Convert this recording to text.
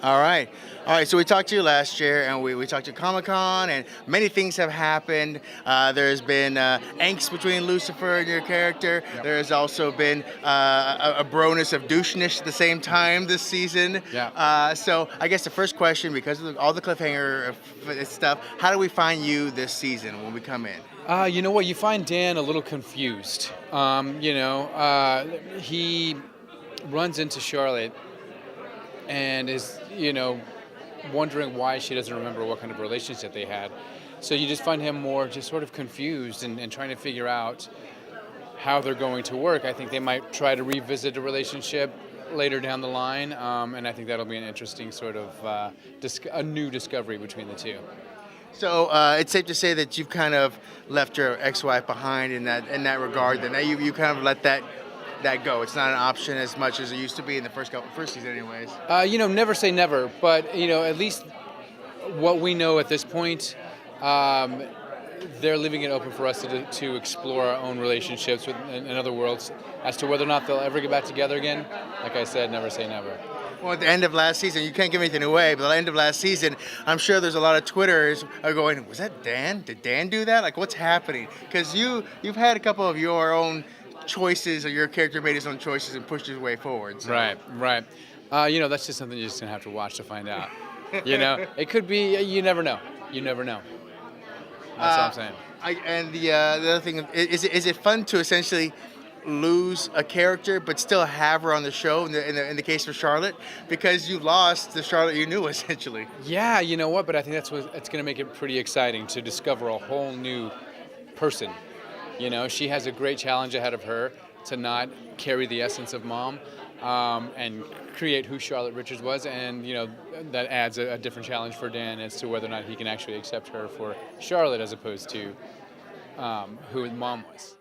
All right. All right. So we talked to you last year, and we talked to Comic Con, and many things have happened. There's been angst between Lucifer and your character. Yep. There's also been a broness of doucheness at the same time this season. Yeah. So I guess the first question, because of all the cliffhanger stuff, how do we find you this season when we come in? You know what? You find Dan a little confused. He runs into Charlotte and is, wondering why she doesn't remember what kind of relationship they had. So you just find him more just sort of confused and trying to figure out how they're going to work. I think they might try to revisit a relationship later down the line, and I think that'll be an interesting sort of a new discovery between the two. So it's safe to say that you've kind of left your ex-wife behind in that regard. Then you kind of let that go. It's not an option as much as it used to be in the first season, anyways. Never say never, but at least what we know at this point, they're leaving it open for us to explore our own relationships in other worlds as to whether or not they'll ever get back together again. Like I said, never say never. Well, at the end of last season, you can't give anything away, but at the end of last season, I'm sure there's a lot of Twitters are going, was that Dan? Did Dan do that? Like, what's happening? Because you've had a couple of your own choices, or your character made his own choices and pushed his way forward. So. Right. That's just something you're just going to have to watch to find out. It could be, you never know. You never know. That's all I'm saying. And the other thing, is it fun to essentially lose a character but still have her on the show in the case of Charlotte, because you lost the Charlotte you knew essentially? Yeah, you know what? But I think it's going to make it pretty exciting to discover a whole new person. She has a great challenge ahead of her to not carry the essence of Mom and create who Charlotte Richards was, and that adds a different challenge for Dan as to whether or not he can actually accept her for Charlotte as opposed to who Mom was.